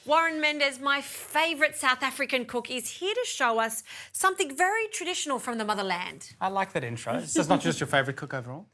Warren Mendez, my favourite South African cook, is here to show us something very traditional from the motherland. I like that intro. So it's not just your favourite cook overall?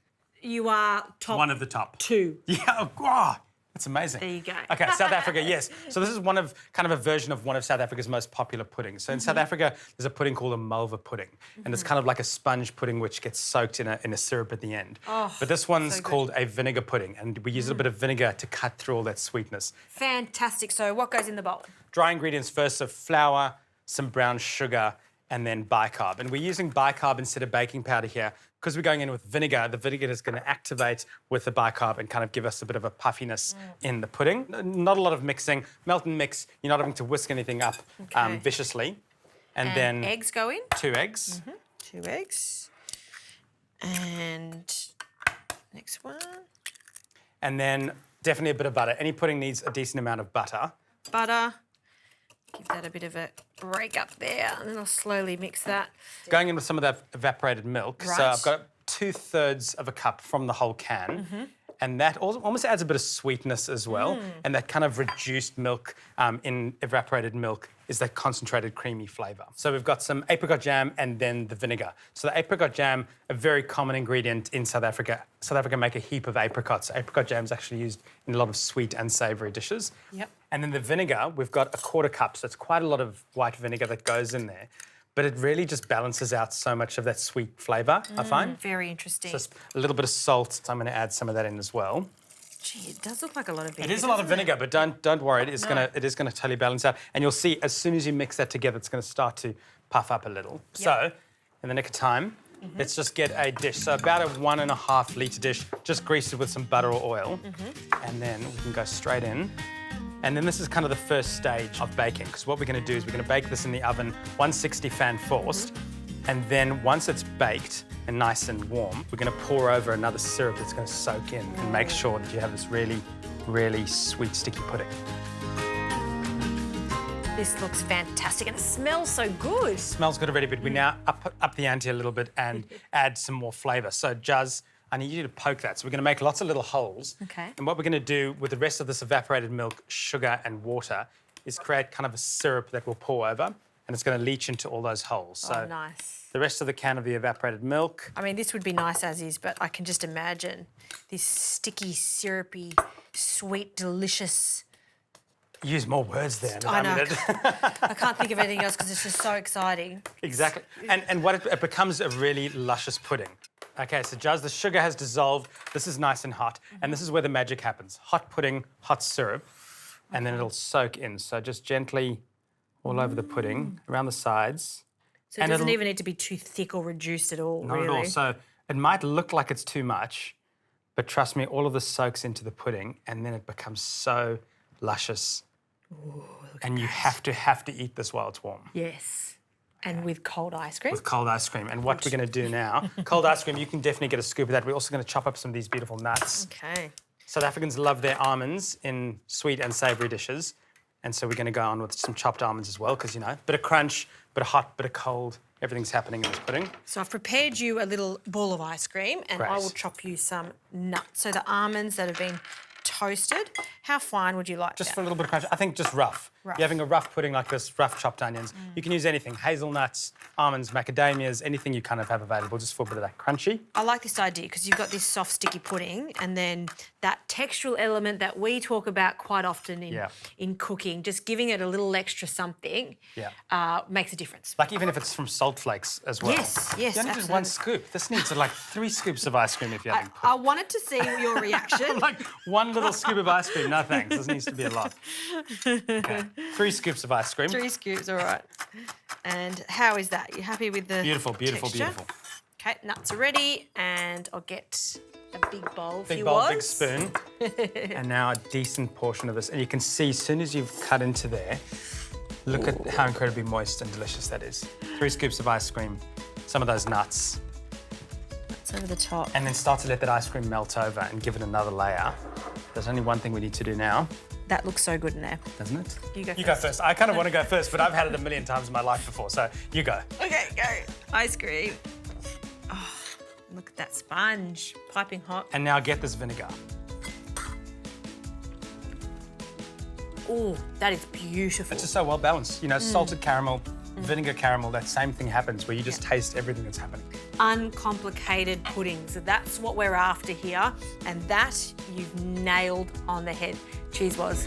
You are top One of the top. 2. Yeah, oh, that's amazing. There you go. Okay, South Africa, yes. So this is kind of a version of one of South Africa's most popular puddings. So in South Africa, there's a pudding called a malva pudding. And it's kind of like a sponge pudding which gets soaked in a syrup at the end. Oh, but this one's so good. called a vinegar pudding, and we use a bit of vinegar to cut through all that sweetness. Fantastic. So what goes in the bowl? Dry ingredients first, so flour, some brown sugar, and then bicarb. And we're using bicarb instead of baking powder here because we're going in with vinegar. The vinegar is going to activate with the bicarb and kind of give us a bit of a puffiness in the pudding. Not a lot of mixing. Melt and mix. You're not having to whisk anything up viciously. And then eggs go in? 2 eggs. 2 eggs. And next one. And then definitely a bit of butter. Any pudding needs a decent amount of butter. Butter. Give that a bit of a break up there, and then I'll slowly mix that. Going in with some of that evaporated milk. Right. So I've got 2/3 of a cup from the whole can. And that almost adds a bit of sweetness as well. And that kind of reduced milk in evaporated milk is that concentrated creamy flavour. So we've got some apricot jam and then the vinegar. So the apricot jam, a very common ingredient in South Africa. South Africa make a heap of apricots. Apricot jam is actually used in a lot of sweet and savoury dishes. Yep. And then the vinegar, we've got a 1/4 cup, so it's quite a lot of white vinegar that goes in there. But it really just balances out so much of that sweet flavour, I find. Very interesting. Just a little bit of salt, so I'm going to add some of that in as well. Gee, it does look like a lot of vinegar. It is a lot of vinegar, but don't worry, it is going to totally balance out. And you'll see as soon as you mix that together, it's going to start to puff up a little. Yep. So, in the nick of time, let's just get a dish. So about a 1.5 litre dish, just grease it with some butter or oil, and then we can go straight in. And then this is kind of the first stage of baking, because what we're going to do is we're going to bake this in the oven 160 fan forced, and then once it's baked and nice and warm, we're going to pour over another syrup that's going to soak in and make sure that you have this really, really sweet, sticky pudding. This looks fantastic and it smells so good. Smells good already, but we now up the ante a little bit and add some more flavour. So, Juz, I need you to poke that. So we're going to make lots of little holes. Okay. And what we're going to do with the rest of this evaporated milk, sugar and water is create kind of a syrup that we'll pour over, and it's going to leach into all those holes. So nice. the rest of the can of the evaporated milk. I mean, this would be nice as is, but I can just imagine this sticky, syrupy, sweet, delicious... Use more words there. I know. I can't think of anything else because it's just so exciting. Exactly. And what it becomes a really luscious pudding. Okay, so Juz, the sugar has dissolved. This is nice and hot. And this is where the magic happens. Hot pudding, hot syrup, and then it'll soak in. So just gently all over the pudding, around the sides. So it doesn't even need to be too thick or reduced at all, Not really. at all. So it might look like it's too much, but trust me, all of this soaks into the pudding and then it becomes so luscious. Ooh, and you have to eat this while it's warm. Yes. And with cold ice cream? With cold ice cream. And what we're going to do now, cold ice cream, you can definitely get a scoop of that. We're also going to chop up some of these beautiful nuts. Okay. South Africans love their almonds in sweet and savoury dishes. And so we're going to go on with some chopped almonds as well, because, you know, bit of crunch, bit of hot, bit of cold, everything's happening in this pudding. So I've prepared you a little ball of ice cream and I will chop you some nuts. So the almonds that have been toasted, how fine would you like Just that? for a little bit of crunch. I think just rough. Rough. You're having a rough pudding like this, rough chopped onions. You can use anything, hazelnuts, almonds, macadamias, anything you kind of have available, just for a bit of that crunchy. I like this idea because you've got this soft, sticky pudding and then that textural element that we talk about quite often in cooking, just giving it a little extra something makes a difference. Like even if it's from salt flakes as well. Yes, yes, You only need one scoop. This needs like 3 scoops of ice cream if you're having pudding. I wanted to see your reaction. Like one little scoop of ice cream, no thanks. This needs to be a lot. Okay. 3 scoops of ice cream. 3 scoops, all right. And how is that? You happy with the Beautiful, beautiful, texture? beautiful. Okay, nuts are ready, and I'll get a big bowl for you. Big bowl, big spoon. And now a decent portion of this. And you can see, as soon as you've cut into there, look at how incredibly moist and delicious that is. 3 scoops of ice cream, some of those nuts. It's over the top. And then start to let that ice cream melt over and give it another layer. There's only one thing we need to do now. That looks so good in there. Doesn't it? You go first. You go first. I kind of want to go first, but I've had it a million times in my life before, so you go. Okay, go. Ice cream. Oh, look at that sponge, piping hot. And now get this vinegar. Oh, that is beautiful. It's just so well balanced. You know, salted caramel, vinegar caramel, that same thing happens where you just taste everything that's happening. Uncomplicated pudding. So that's what we're after here. And that you've nailed on the head. Cheese was.